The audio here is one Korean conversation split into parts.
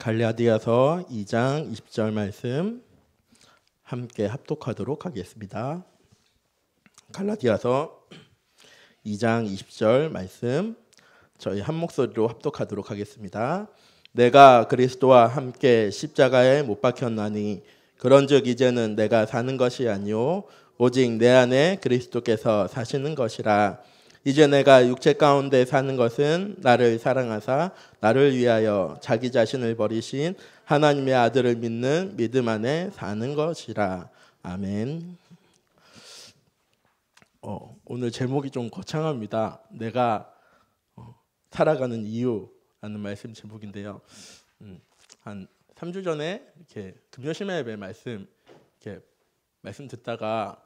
갈라디아서 2장 20절 말씀 함께 합독하도록 하겠습니다. 갈라디아서 2장 20절 말씀 저희 한 목소리로 합독하도록 하겠습니다. 내가 그리스도와 함께 십자가에 못 박혔나니 그런즉 이제는 내가 사는 것이 아니요 오직 내 안에 그리스도께서 사시는 것이라. 이제 내가 육체 가운데 사는 것은 나를 사랑하사 나를 위하여 자기 자신을 버리신 하나님의 아들을 믿는 믿음 안에 사는 것이라. 아멘. 오늘 제목이 좀 거창합니다. 내가 살아가는 이유라는 말씀 제목인데요. 한 3주 전에 이렇게 금요심야 예배 말씀 듣다가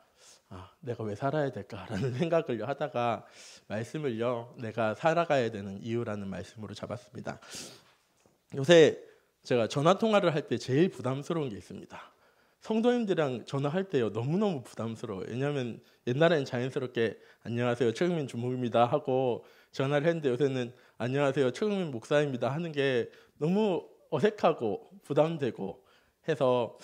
내가 왜 살아야 될까라는 생각을 하다가 말씀을요 내가 살아가야 되는 이유라는 말씀으로 잡았습니다. 요새 제가 전화 통화를 할 때 제일 부담스러운 게 있습니다. 성도님들이랑 전화할 때요 너무너무 부담스러워요. 왜냐하면 옛날에는 자연스럽게 안녕하세요 최경민 주목입니다 하고 전화를 했는데 요새는 안녕하세요 최경민 목사입니다 하는 게 너무 어색하고 부담되고 해서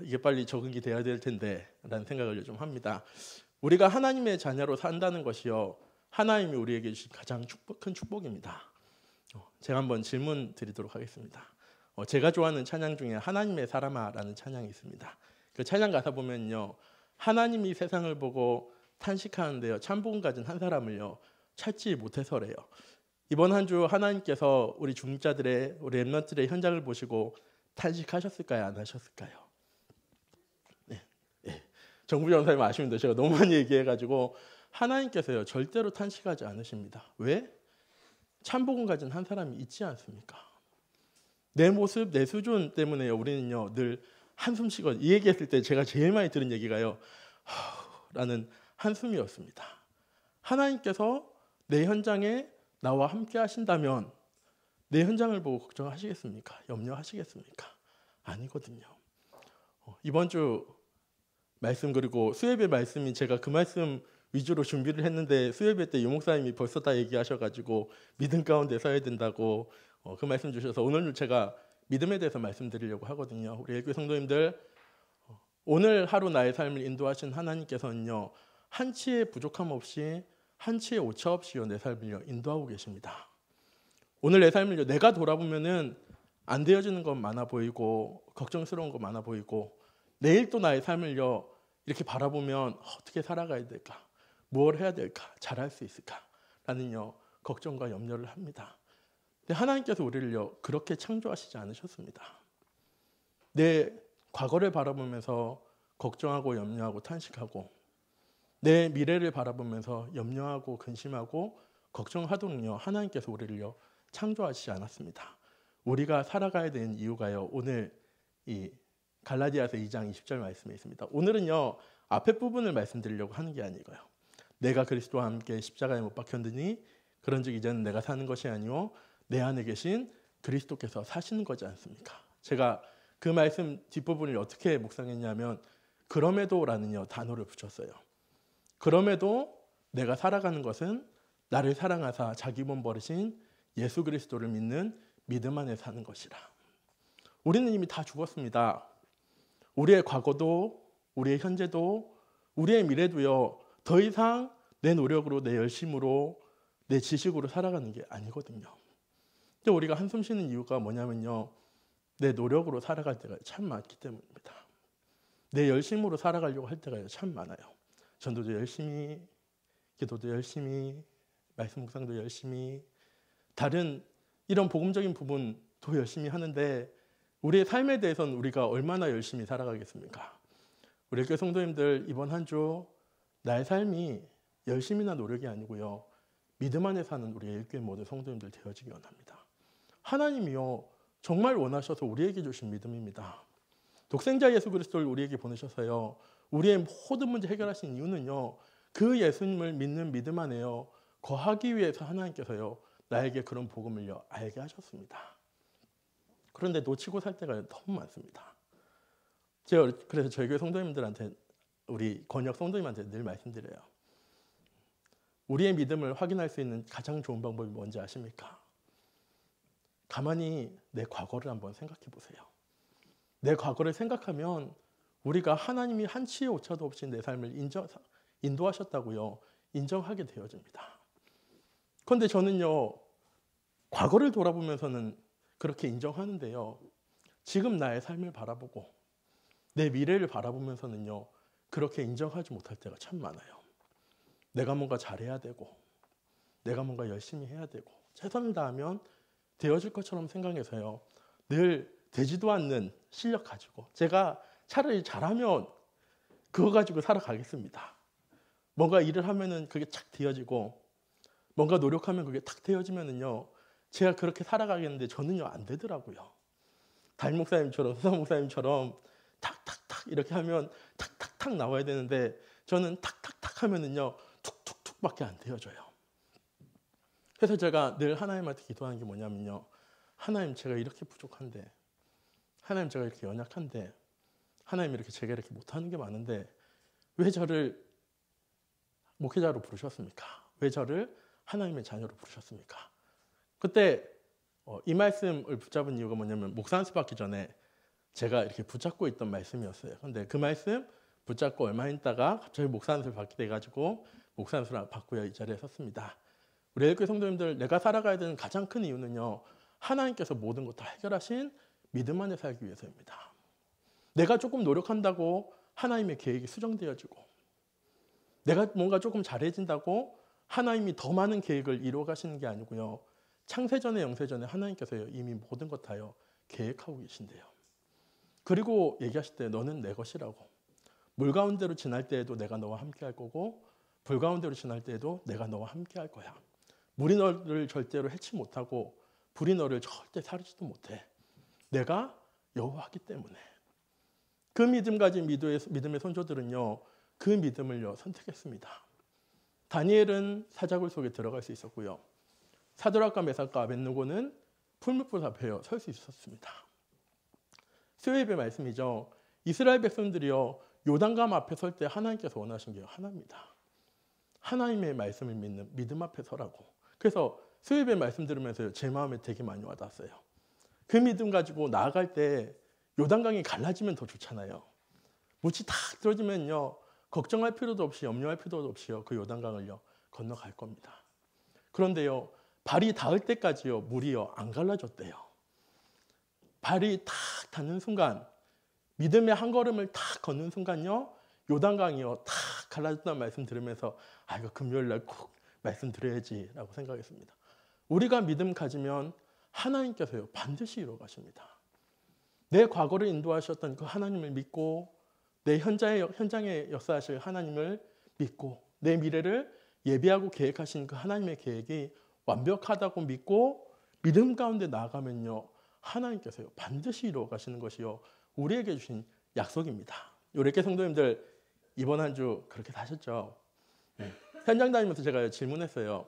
이게 빨리 적응이 돼야 될 텐데 라는 생각을 좀 합니다. 우리가 하나님의 자녀로 산다는 것이요 하나님이 우리에게 주신 가장 큰 축복입니다. 제가 한번 질문 드리도록 하겠습니다. 제가 좋아하는 찬양 중에 하나님의 사람아 라는 찬양이 있습니다. 그 찬양 가사 보면요 하나님이 세상을 보고 탄식하는데요 참복음 가진 한 사람을요 찾지 못해서래요. 이번 한 주 하나님께서 우리 중자들의 우리 렘넌트들의 현장을 보시고 탄식하셨을까요? 안 하셨을까요? 네. 정부 전사님 아십니다. 제가 너무 많이 얘기해가지고 하나님께서요 절대로 탄식하지 않으십니다. 왜? 참복음 가진 한 사람이 있지 않습니까? 내 모습, 내 수준 때문에요 우리는요 늘 한숨 쉬고 이 얘기했을 때 제가 제일 많이 들은 얘기가요 라는 한숨이었습니다. 하나님께서 내 현장에 나와 함께 하신다면 내 현장을 보고 걱정하시겠습니까? 염려하시겠습니까? 아니거든요. 이번 주 말씀 그리고 수예배 말씀이 제가 그 말씀 위주로 준비를 했는데 수예배 때 유목사님이 벌써 다 얘기하셔가지고 믿음 가운데 서야 된다고 그 말씀 주셔서 오늘 제가 믿음에 대해서 말씀드리려고 하거든요. 우리 일교회 성도님들 오늘 하루 나의 삶을 인도하신 하나님께서는요 한치의 부족함 없이 한치의 오차 없이요 내 삶을요 인도하고 계십니다. 오늘 내 삶을요 내가 돌아보면은 안 되어지는 건 많아 보이고 걱정스러운 거 많아 보이고 내일 또 나의 삶을요 이렇게 바라보면 어떻게 살아가야 될까? 무엇을 해야 될까? 잘할 수 있을까? 라는요 걱정과 염려를 합니다. 근데 하나님께서 우리를요 그렇게 창조하시지 않으셨습니다. 내 과거를 바라보면서 걱정하고 염려하고 탄식하고 내 미래를 바라보면서 염려하고 근심하고 걱정하도록요 하나님께서 우리를요 창조하시지 않았습니다. 우리가 살아가야 되는 이유가요 오늘 이 갈라디아서 2장 20절 말씀에 있습니다. 오늘은요 앞에 부분을 말씀드리려고 하는 게 아니고요 내가 그리스도와 함께 십자가에 못 박혔으니 그런즉 이제는 내가 사는 것이 아니요 내 안에 계신 그리스도께서 사시는 거지 않습니까? 제가 그 말씀 뒷부분을 어떻게 묵상했냐면 그럼에도라는 단어를 붙였어요. 그럼에도 내가 살아가는 것은 나를 사랑하사 자기 몸 버리신 예수 그리스도를 믿는 믿음 안에 사는 것이라. 우리는 이미 다 죽었습니다. 우리의 과거도 우리의 현재도 우리의 미래도요 더 이상 내 노력으로 내 열심으로 내 지식으로 살아가는 게 아니거든요. 근데 우리가 한숨 쉬는 이유가 뭐냐면요 내 노력으로 살아갈 때가 참 많기 때문입니다. 내 열심으로 살아가려고 할 때가 참 많아요. 전도도 열심히, 기도도 열심히, 말씀 묵상도 열심히, 다른 이런 복음적인 부분도 열심히 하는데 우리의 삶에 대해서는 우리가 얼마나 열심히 살아가겠습니까? 우리 교회 성도님들 이번 한 주 나의 삶이 열심이나 노력이 아니고요 믿음 안에 사는 우리 일교회 모든 성도님들 되어지기 원합니다. 하나님이요 정말 원하셔서 우리에게 주신 믿음입니다. 독생자 예수 그리스도를 우리에게 보내셔서요 우리의 모든 문제 해결하신 이유는요 그 예수님을 믿는 믿음 안에요 거하기 위해서 하나님께서요 나에게 그런 복음을요 알게 하셨습니다. 그런데 놓치고 살 때가 너무 많습니다. 제가 그래서 저희 교회 성도님들한테 우리 권역 성도님한테 늘 말씀드려요. 우리의 믿음을 확인할 수 있는 가장 좋은 방법이 뭔지 아십니까? 가만히 내 과거를 한번 생각해 보세요. 내 과거를 생각하면 우리가 하나님이 한치의 오차도 없이 내 삶을 인도하셨다고요. 인정하게 되어집니다. 그런데 저는요, 과거를 돌아보면서는 그렇게 인정하는데요. 지금 나의 삶을 바라보고 내 미래를 바라보면서는요, 그렇게 인정하지 못할 때가 참 많아요. 내가 뭔가 잘해야 되고, 내가 뭔가 열심히 해야 되고, 최선을 다하면 되어질 것처럼 생각해서요, 늘 되지도 않는 실력 가지고, 제가 차라리 잘하면 그거 가지고 살아가겠습니다. 뭔가 일을 하면은 그게 착 되어지고, 뭔가 노력하면 그게 탁 되어지면은요, 제가 그렇게 살아가겠는데 저는요, 안 되더라고요. 담임 목사님처럼, 수상 목사님처럼 탁탁탁 이렇게 하면 탁탁탁 나와야 되는데, 저는 탁탁탁 하면은요, 툭툭툭밖에 안 되어져요. 그래서 제가 늘 하나님한테 기도하는 게 뭐냐면요, 하나님, 제가 이렇게 부족한데, 하나님, 제가 이렇게 연약한데, 하나님, 이렇게 제가 이렇게 못하는 게 많은데 왜 저를 목회자로 부르셨습니까? 왜 저를 하나님의 자녀로 부르셨습니까? 그때 이 말씀을 붙잡은 이유가 뭐냐면, 목사 안수 받기 전에 제가 이렇게 붙잡고 있던 말씀이었어요. 근데 그 말씀 붙잡고 얼마 있다가 갑자기 목사 안수를 받게 돼가지고 목사 안수를 받고요, 이 자리에 섰습니다. 우리 애국교 성도님들, 내가 살아가야 되는 가장 큰 이유는요, 하나님께서 모든 것 다 해결하신 믿음 안에 살기 위해서입니다. 내가 조금 노력한다고 하나님의 계획이 수정되어지고, 내가 뭔가 조금 잘해진다고 하나님이 더 많은 계획을 이루어 가시는 게 아니고요, 창세전에 영세전에 하나님께서요, 이미 모든 것 다요 계획하고 계신데요. 그리고 얘기하실 때 너는 내 것이라고, 물 가운데로 지날 때에도 내가 너와 함께 할 거고, 불 가운데로 지날 때에도 내가 너와 함께 할 거야. 물이 너를 절대로 해치 못하고 불이 너를 절대 사르지도 못해. 내가 여호와이기 때문에. 그 믿음 가진 믿음의 선조들은요, 그 믿음을요 선택했습니다. 다니엘은 사자굴 속에 들어갈 수 있었고요, 사드락과 메삭과 아벳느고는 풀무불 앞에 설 수 있었습니다. 수요일의 말씀이죠. 이스라엘 백성들이요, 요단강 앞에 설 때 하나님께서 원하신 게 하나입니다. 하나님의 말씀을 믿는 믿음 앞에 서라고. 그래서 수요일의 말씀 들으면서 제 마음에 되게 많이 와닿았어요. 그 믿음 가지고 나아갈 때 요단강이 갈라지면 더 좋잖아요. 묻이 탁 들어지면요, 걱정할 필요도 없이 염려할 필요도 없이요, 그 요단강을요 건너갈 겁니다. 그런데요, 발이 닿을 때까지요 물이요 안 갈라졌대요. 발이 탁 닿는 순간, 믿음의 한 걸음을 탁 걷는 순간요, 요단강이요 탁 갈라졌다는 말씀 들으면서 이거 금요일 날 꼭 말씀 드려야지라고 생각했습니다. 우리가 믿음 가지면 하나님께서요 반드시 이루어 가십니다. 내 과거를 인도하셨던 그 하나님을 믿고, 내 현장에 역사하실 하나님을 믿고, 내 미래를 예비하고 계획하신 그 하나님의 계획이 완벽하다고 믿고 믿음 가운데 나아가면요, 하나님께서요 반드시 이루어 가시는 것이요 우리에게 주신 약속입니다. 우리 교회 성도님들, 이번 한 주 그렇게 사셨죠? 현장 다니면서 제가 질문했어요.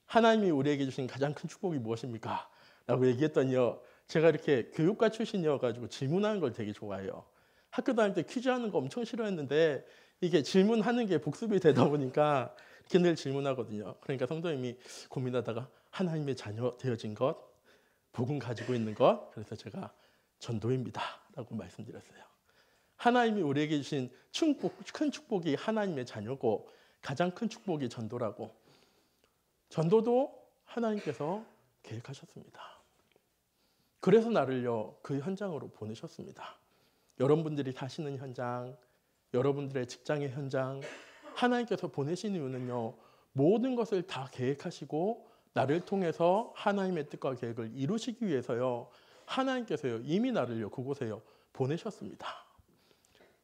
하나님이 우리에게 주신 가장 큰 축복이 무엇입니까? 라고 얘기했더니요, 제가 이렇게 교육과 출신이어가지고 질문하는 걸 되게 좋아해요. 학교 다닐 때 퀴즈 하는 거 엄청 싫어했는데 이게 질문하는 게 복습이 되다 보니까 이렇게 늘 질문하거든요. 그러니까 성도님이 고민하다가 하나님의 자녀 되어진 것, 복음 가지고 있는 것, 그래서 제가 전도입니다 라고 말씀드렸어요. 하나님이 우리에게 주신 큰 축복이 하나님의 자녀고, 가장 큰 축복이 전도라고. 전도도 하나님께서 계획하셨습니다. 그래서 나를요 그 현장으로 보내셨습니다. 여러분들이 사시는 현장, 여러분들의 직장의 현장, 하나님께서 보내신 이유는요, 모든 것을 다 계획하시고 나를 통해서 하나님의 뜻과 계획을 이루시기 위해서요, 하나님께서요 이미 나를요 그곳에요 보내셨습니다.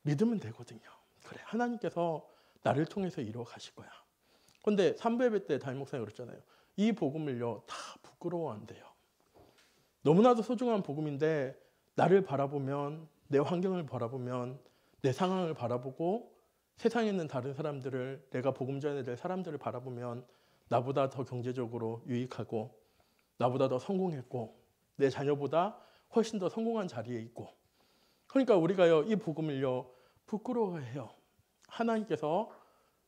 믿으면 되거든요. 그래, 하나님께서 나를 통해서 이루어 가실 거야. 그런데 3부 예배 때 담임 목사님이 그랬잖아요. 이 복음을요 다 부끄러워한대요. 너무나도 소중한 복음인데, 나를 바라보면, 내 환경을 바라보면, 내 상황을 바라보고, 세상에 있는 다른 사람들을, 내가 복음 전해야 될 사람들을 바라보면 나보다 더 경제적으로 유익하고, 나보다 더 성공했고, 내 자녀보다 훨씬 더 성공한 자리에 있고, 그러니까 우리가요 이 복음을요 부끄러워해요. 하나님께서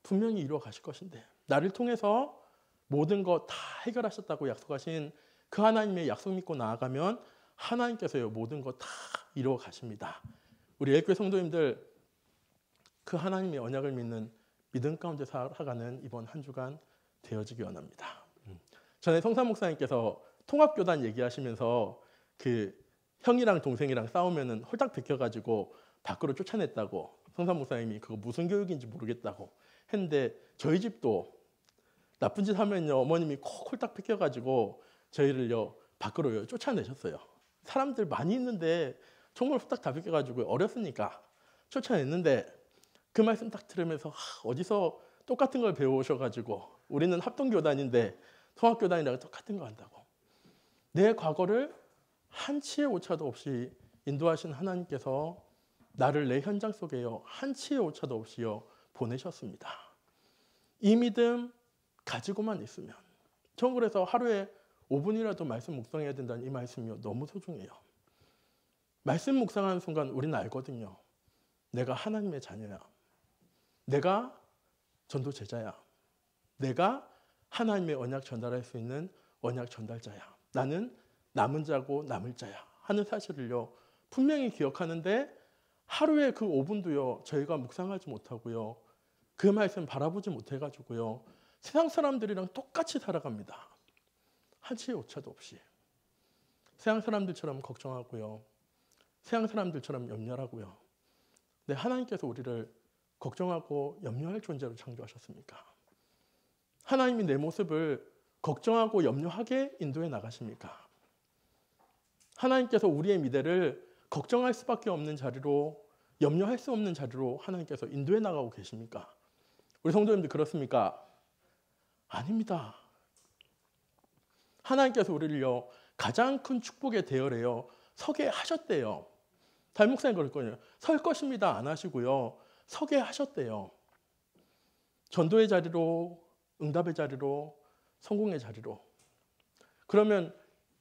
분명히 이루어 가실 것인데, 나를 통해서 모든 것 다 해결하셨다고 약속하신 그 하나님의 약속 믿고 나아가면 하나님께서요 모든 거 다 이루어 가십니다. 우리 애교회 성도님들 그 하나님의 언약을 믿는 믿음 가운데 살아가는 이번 한 주간 되어지기 원합니다. 전에 성삼 목사님께서 통합교단 얘기하시면서 그 형이랑 동생이랑 싸우면은 홀딱 벗겨가지고 밖으로 쫓아냈다고 성삼 목사님이 그거 무슨 교육인지 모르겠다고 했는데 저희 집도 나쁜 짓 하면요 어머님이 콕 홀딱 벗겨가지고 저희를요 밖으로요 쫓아내셨어요. 사람들 많이 있는데 정말 홀딱 다 벗겨가지고 어렸으니까 쫓아냈는데 그 말씀 딱 들으면서 어디서 똑같은 걸 배우셔가지고 우리는 합동교단인데 통합교단이랑 똑같은 거 한다고. 내 과거를 한치의 오차도 없이 인도하신 하나님께서 나를 내 현장 속에요 한치의 오차도 없이요 보내셨습니다. 이 믿음 가지고만 있으면 전 그래서 하루에 5분이라도 말씀 묵상해야 된다는 이 말씀이요 너무 소중해요. 말씀 묵상하는 순간 우리는 알거든요. 내가 하나님의 자녀야. 내가 전도 제자야. 내가 하나님의 언약 전달할 수 있는 언약 전달자야. 나는 남은 자고 남을 자야 하는 사실을요 분명히 기억하는데 하루에 그 5분도요 저희가 묵상하지 못하고요 그 말씀 바라보지 못해가지고요 세상 사람들이랑 똑같이 살아갑니다. 한치의 오차도 없이 세상 사람들처럼 걱정하고요 세상 사람들처럼 염려하고요. 근데 하나님께서 우리를 걱정하고 염려할 존재로 창조하셨습니까? 하나님이 내 모습을 걱정하고 염려하게 인도해 나가십니까? 하나님께서 우리의 미래를 걱정할 수밖에 없는 자리로 염려할 수 없는 자리로 하나님께서 인도해 나가고 계십니까? 우리 성도님들 그렇습니까? 아닙니다. 하나님께서 우리를요 가장 큰 축복의 대열에요 서게 하셨대요. 담임 목사님 그럴 거예요. 설 것입니다 안 하시고요 서게 하셨대요. 전도의 자리로 응답의 자리로 성공의 자리로. 그러면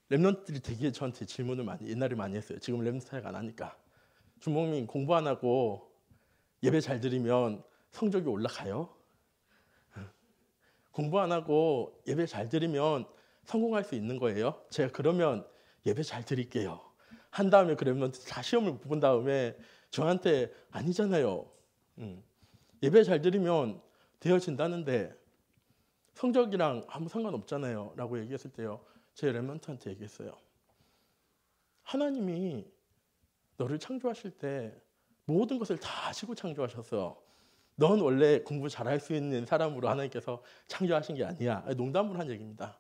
랩런트들이 되게 저한테 질문을 옛날에 많이 했어요. 지금 랩런트 사역 안 하니까. 주목민 공부 안 하고 예배 잘 드리면 성적이 올라가요? 공부 안 하고 예배 잘 드리면 성공할 수 있는 거예요? 제가 그러면 예배 잘 드릴게요. 한 다음에 그 랩런트 다 시험을 본 다음에 저한테 아니잖아요. 예배 잘 드리면 되어진다는데 성적이랑 아무 상관없잖아요 라고 얘기했을 때요 제 랩런트한테 얘기했어요. 하나님이 너를 창조하실 때 모든 것을 다 아시고 창조하셨어. 넌 원래 공부 잘할 수 있는 사람으로 하나님께서 창조하신 게 아니야. 농담으로 한 얘기입니다.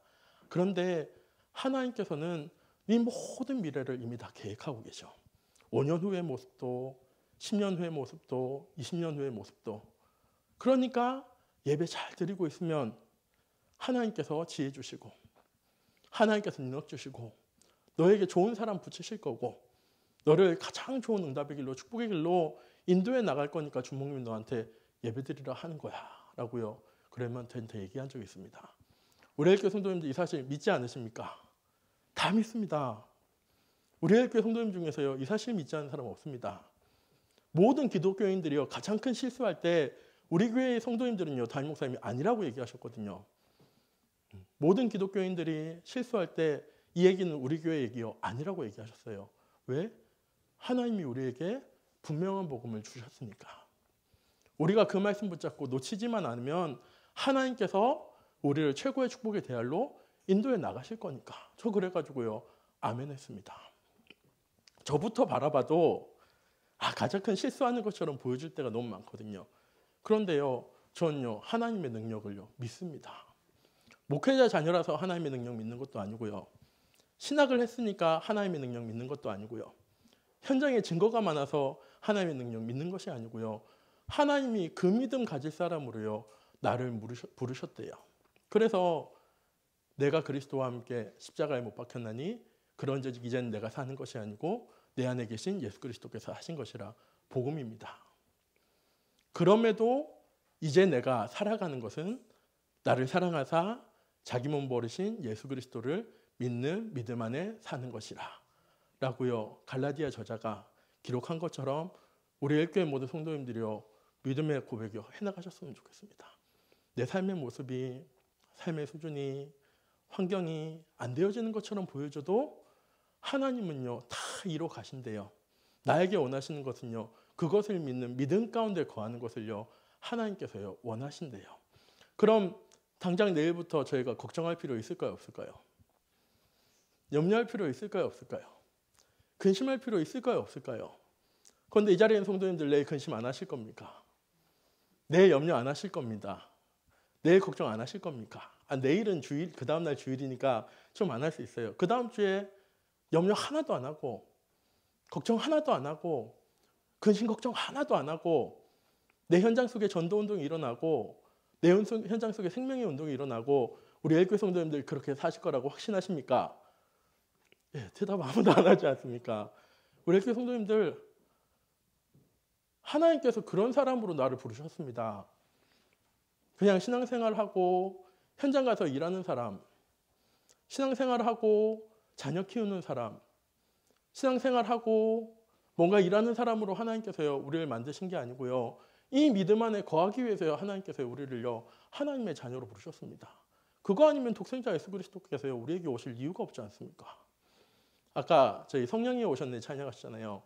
그런데 하나님께서는 네 모든 미래를 이미 다 계획하고 계셔. 5년 후의 모습도 10년 후의 모습도 20년 후의 모습도. 그러니까 예배 잘 드리고 있으면 하나님께서 지혜 주시고 하나님께서 능력 주시고 너에게 좋은 사람 붙이실 거고 너를 가장 좋은 응답의 길로 축복의 길로 인도해 나갈 거니까 주목님 너한테 예배드리라 하는 거야 라고요 그러면 저한테 얘기한 적이 있습니다. 우리 애교회 성도님들 이 사실 믿지 않으십니까? 다 믿습니다. 우리 애교회 성도님 중에서요 이 사실 믿지 않는 사람 없습니다. 모든 기독교인들이요 가장 큰 실수할 때 우리 교회의 성도님들은요 담임 목사님이 아니라고 얘기하셨거든요. 모든 기독교인들이 실수할 때 이 얘기는 우리 교회 얘기요 아니라고 얘기하셨어요. 왜? 하나님이 우리에게 분명한 복음을 주셨으니까. 우리가 그 말씀 붙잡고 놓치지만 않으면 하나님께서 우리를 최고의 축복의 대열로 인도해 나가실 거니까. 저 그래가지고요 아멘 했습니다. 저부터 바라봐도 가장 큰 실수하는 것처럼 보여줄 때가 너무 많거든요. 그런데요 저는요 하나님의 능력을요 믿습니다. 목회자 자녀라서 하나님의 능력 믿는 것도 아니고요. 신학을 했으니까 하나님의 능력 믿는 것도 아니고요. 현장에 증거가 많아서 하나님의 능력 믿는 것이 아니고요. 하나님이 그 믿음 가질 사람으로요 나를 부르셨대요. 그래서 내가 그리스도와 함께 십자가에 못 박혔나니 그런즉 이제는 내가 사는 것이 아니고 내 안에 계신 예수 그리스도께서 하신 것이라 복음입니다. 그럼에도 이제 내가 살아가는 것은 나를 사랑하사 자기 몸 버리신 예수 그리스도를 믿는 믿음 안에 사는 것이라 라고요 갈라디아 저자가 기록한 것처럼 우리 일교회 모든 성도님들이요 믿음의 고백이요 해나가셨으면 좋겠습니다. 내 삶의 모습이 삶의 수준이 환경이 안 되어지는 것처럼 보여줘도 하나님은요 다 이뤄 가신대요. 나에게 원하시는 것은요 그것을 믿는 믿음 가운데 거하는 것을요 하나님께서요 원하신대요. 그럼 당장 내일부터 저희가 걱정할 필요 있을까요, 없을까요? 염려할 필요 있을까요, 없을까요? 근심할 필요 있을까요, 없을까요? 그런데 이 자리에 있는 성도님들 내일 근심 안 하실 겁니까? 내일 염려 안 하실 겁니다. 내일 걱정 안 하실 겁니까? 내일은 주일, 그 다음날 주일이니까 좀 안 할 수 있어요. 그 다음 주에 염려 하나도 안 하고 걱정 하나도 안 하고 근심 걱정 하나도 안 하고 내 현장 속에 전도운동이 일어나고 내 현장 속에 생명의 운동이 일어나고 우리 엘교회 성도님들 그렇게 사실 거라고 확신하십니까? 예, 대답 아무도 안 하지 않습니까? 우리 엘교회 성도님들 하나님께서 그런 사람으로 나를 부르셨습니다. 그냥 신앙생활하고 현장 가서 일하는 사람, 신앙생활하고 자녀 키우는 사람, 신앙생활하고 뭔가 일하는 사람으로 하나님께서요 우리를 만드신 게 아니고요. 이 믿음 안에 거하기 위해서요 하나님께서 우리를요 하나님의 자녀로 부르셨습니다. 그거 아니면 독생자 예수 그리스도께서요 우리에게 오실 이유가 없지 않습니까? 아까 저희 성령이 오셨네 찬양하시잖아요.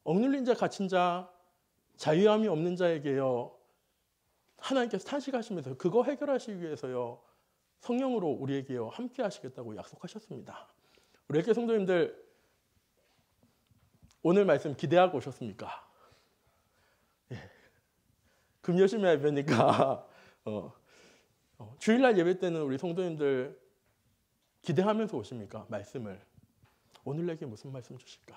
억눌린 자, 갇힌 자, 자유함이 없는 자에게요 하나님께서 탄식하시면서 그거 해결하시기 위해서요 성령으로 우리에게요 함께 하시겠다고 약속하셨습니다. 우리 엘교회 성도님들 오늘 말씀 기대하고 오셨습니까? 예. 금요심에 예배니까 주일날 예배 때는 우리 성도님들 기대하면서 오십니까? 말씀을. 오늘 내게 무슨 말씀 주실까?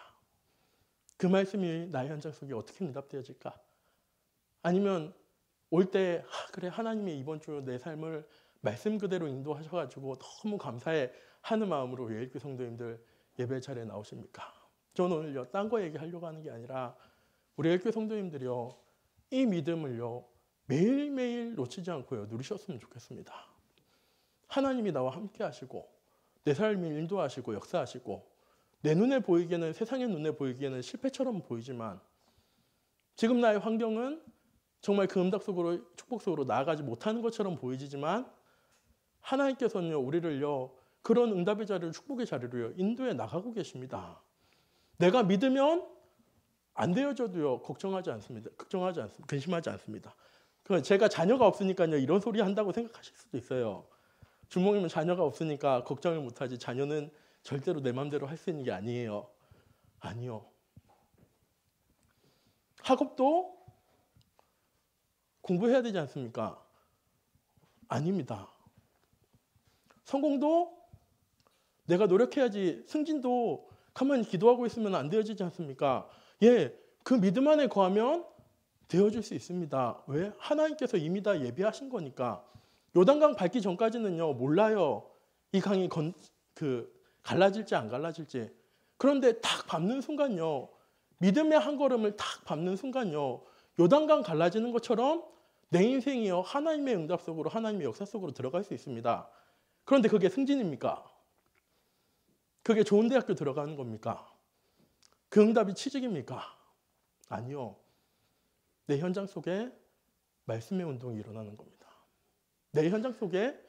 그 말씀이 나의 현장 속에 어떻게 응답되어질까? 아니면 올 때 그래 하나님이 이번 주 내 삶을 말씀 그대로 인도하셔가지고 너무 감사해 하는 마음으로 왜 엘교회 성도님들 예배 자리에 나오십니까? 저는 오늘요 딴 거 얘기하려고 하는 게 아니라 우리 엘교회 성도님들이요 이 믿음을요 매일매일 놓치지 않고요 누리셨으면 좋겠습니다. 하나님이 나와 함께 하시고 내 삶을 인도하시고 역사하시고 내 눈에 보이기에는 세상의 눈에 보이기에는 실패처럼 보이지만 지금 나의 환경은 정말 그 응답 속으로 축복 속으로 나아가지 못하는 것처럼 보이지만 하나님께서는요 우리를요 그런 응답의 자리를 축복의 자리로요 인도해 나가고 계십니다. 내가 믿으면 안 되어져도요 걱정하지 않습니다. 걱정하지 않습니다. 근심하지 않습니다. 제가 자녀가 없으니까요 이런 소리 한다고 생각하실 수도 있어요. 주목이면 자녀가 없으니까 걱정을 못하지 자녀는 절대로 내 마음대로 할 수 있는 게 아니에요. 아니요. 학업도 공부해야 되지 않습니까? 아닙니다. 성공도 내가 노력해야지. 승진도 가만히 기도하고 있으면 안 되어지지 않습니까? 예, 그 믿음 안에 거하면 되어질 수 있습니다. 왜? 하나님께서 이미 다 예비하신 거니까. 요단강 밟기 전까지는요 몰라요. 이 강이 갈라질지 안 갈라질지. 그런데 탁 밟는 순간요 믿음의 한 걸음을 탁 밟는 순간요 요단강 갈라지는 것처럼 내 인생이요 하나님의 응답 속으로 하나님의 역사 속으로 들어갈 수 있습니다. 그런데 그게 승진입니까? 그게 좋은 대학교 들어가는 겁니까? 그 응답이 취직입니까? 아니요. 내 현장 속에 말씀의 운동이 일어나는 겁니다. 내 현장 속에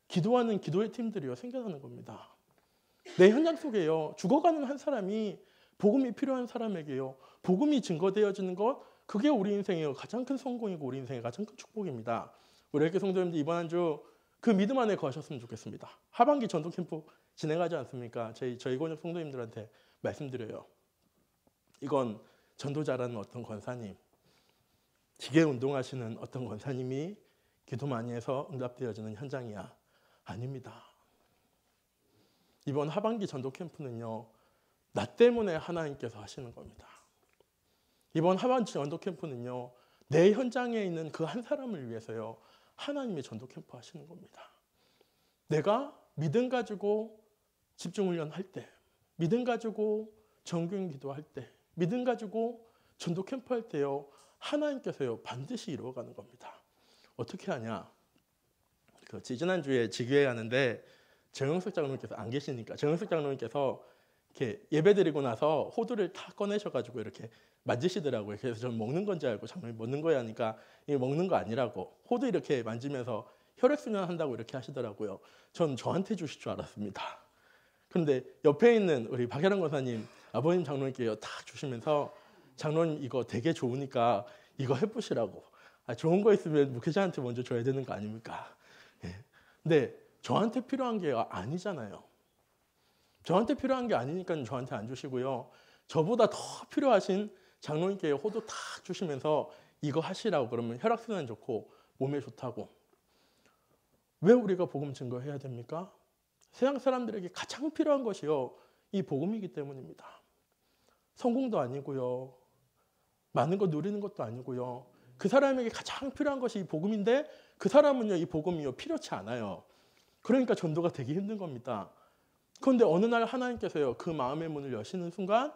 기도하는 기도의 팀들이요 생겨나는 겁니다. 내 현장 속에요 죽어가는 한 사람이 복음이 필요한 사람에게요 복음이 증거되어지는 것 그게 우리 인생의 가장 큰 성공이고 우리 인생의 가장 큰 축복입니다. 우리 엘교회 성도님들 이번 한 주 그 믿음 안에 거하셨으면 좋겠습니다. 하반기 전도 캠프 진행하지 않습니까? 저희 권역 성도님들한테 말씀드려요. 이건 전도자라는 어떤 권사님, 기계 운동하시는 어떤 권사님이 기도 많이 해서 응답되어지는 현장이야. 아닙니다. 이번 하반기 전도 캠프는요. 나 때문에 하나님께서 하시는 겁니다. 이번 하반기 전도 캠프는요. 내 현장에 있는 그 한 사람을 위해서요. 하나님의 전도 캠프 하시는 겁니다. 내가 믿음 가지고 집중훈련 할 때, 믿음 가지고 정교인 기도할 때, 믿음 가지고 전도 캠프 할 때요. 하나님께서요. 반드시 이루어가는 겁니다. 어떻게 하냐? 지난주에 지교회 하는데 정영석 장로님께서 안 계시니까 정영석 장로님께서 이렇게 예배 드리고 나서 호두를 다 꺼내셔가지고 이렇게 만지시더라고요. 그래서 저는 먹는 건지 알고 장로님 먹는 거야 하니까 이게 먹는 거 아니라고 호두 이렇게 만지면서 혈액순환 한다고 이렇게 하시더라고요. 전 저한테 주실 줄 알았습니다. 그런데 옆에 있는 우리 박혜란 권사님, 아버님 장로님께 다 주시면서 장로님 이거 되게 좋으니까 이거 해보시라고. 좋은 거 있으면 목회자한테 먼저 줘야 되는 거 아닙니까? 예. 근데 저한테 필요한 게 아니잖아요. 저한테 필요한 게 아니니까 저한테 안 주시고요. 저보다 더 필요하신 장로님께 호도 다 주시면서 이거 하시라고 그러면 혈액순환 좋고 몸에 좋다고. 왜 우리가 복음 증거해야 됩니까? 세상 사람들에게 가장 필요한 것이요, 이 복음이기 때문입니다. 성공도 아니고요, 많은 거 누리는 것도 아니고요. 그 사람에게 가장 필요한 것이 이 복음인데 그 사람은요, 이 복음이요 필요치 않아요. 그러니까 전도가 되기 힘든 겁니다. 그런데 어느 날 하나님께서요, 그 마음의 문을 여시는 순간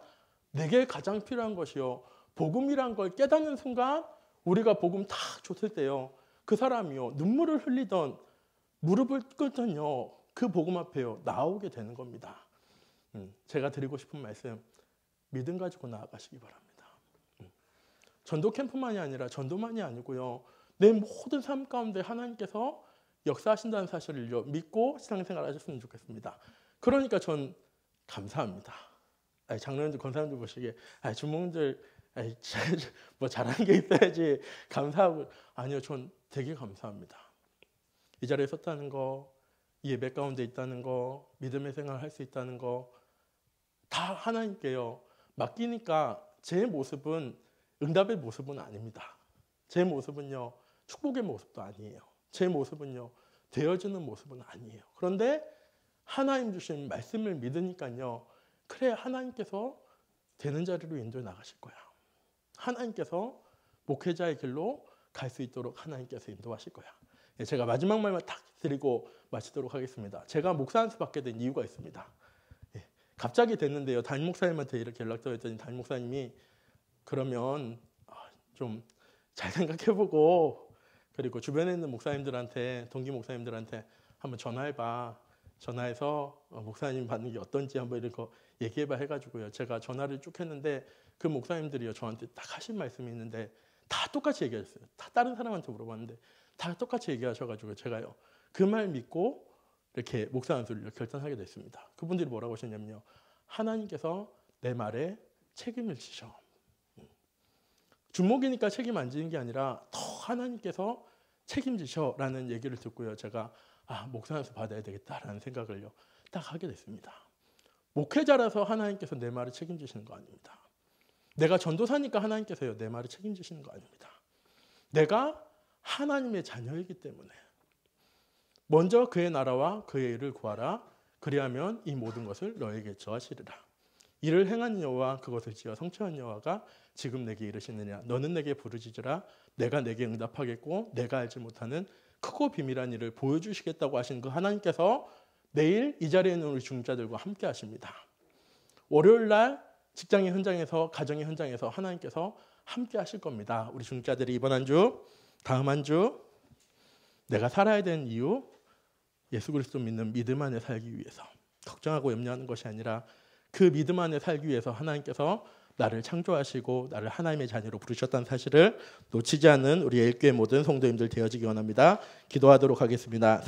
내게 가장 필요한 것이요, 복음이란 걸 깨닫는 순간 우리가 복음 다 줬을 때요, 그 사람이요 눈물을 흘리던 무릎을 꿇던요 그 복음 앞에요 나오게 되는 겁니다. 제가 드리고 싶은 말씀, 믿음 가지고 나아가시기 바랍니다. 전도 캠프만이 아니라 전도만이 아니고요, 내 모든 삶 가운데 하나님께서 역사하신다는 사실을 믿고 신앙생활 하셨으면 좋겠습니다. 그러니까 전 감사합니다. 장로님들, 권사님들 보시기에 주목들 뭐 잘하는 게 있어야지 감사하고, 아니요, 전 되게 감사합니다. 이 자리에 섰다는 거, 이 예배 가운데 있다는 거, 믿음의 생활을 할 수 있다는 거 다 하나님께요 맡기니까 제 모습은 응답의 모습은 아닙니다. 제 모습은요 축복의 모습도 아니에요. 제 모습은요 되어지는 모습은 아니에요. 그런데 하나님 주신 말씀을 믿으니까요, 그래, 하나님께서 되는 자리로 인도해 나가실 거야. 하나님께서 목회자의 길로 갈 수 있도록 하나님께서 인도하실 거야. 제가 마지막 말만 딱 드리고 마치도록 하겠습니다. 제가 목사 안수 받게 된 이유가 있습니다. 갑자기 됐는데요, 담임 목사님한테 이렇게 연락드렸더니 담임 목사님이 그러면 좀 잘 생각해보고, 그리고 주변에 있는 목사님들한테, 동기 목사님들한테 한번 전화해봐. 전화해서 목사님 받는 게 어떤지 한번 이런 거 얘기해봐 해가지고요, 제가 전화를 쭉 했는데 그 목사님들이요 저한테 딱 하신 말씀이 있는데 다 똑같이 얘기하셨어요. 다 다른 사람한테 물어봤는데 다 똑같이 얘기하셔가지고 제가요 그 말 믿고 이렇게 목사 안수를 결단하게 됐습니다. 그분들이 뭐라고 하셨냐면요, 하나님께서 내 말에 책임을 지셔. 주목이니까 책임 안 지는 게 아니라 더 하나님께서 책임지셔라는 얘기를 듣고요, 제가 목사 안수 받아야 되겠다라는 생각을요 딱 하게 됐습니다. 목회자라서 하나님께서 내 말을 책임지시는 거 아닙니다. 내가 전도사니까 하나님께서요 내 말을 책임지시는 거 아닙니다. 내가 하나님의 자녀이기 때문에 먼저 그의 나라와 그의 일을 구하라. 그리하면 이 모든 것을 너에게 더하시리라. 이를 행한 여호와 그것을 지어 성취한 여호와가 지금 내게 이르시느냐. 너는 내게 부르짖으라. 내가 내게 응답하겠고 내가 알지 못하는 크고 비밀한 일을 보여주시겠다고 하신 그 하나님께서 내일 이 자리에 있는 우리 중자들과 함께 하십니다. 월요일 날 직장의 현장에서, 가정의 현장에서 하나님께서 함께 하실 겁니다. 우리 중자들이 이번 한 주, 다음 한 주 내가 살아야 되는 이유, 예수 그리스도 믿는 믿음 안에 살기 위해서 걱정하고 염려하는 것이 아니라 그 믿음 안에 살기 위해서 하나님께서 나를 창조하시고 나를 하나님의 자녀로 부르셨다는 사실을 놓치지 않는 우리 엘교회 모든 성도님들 되어지기 원합니다. 기도하도록 하겠습니다.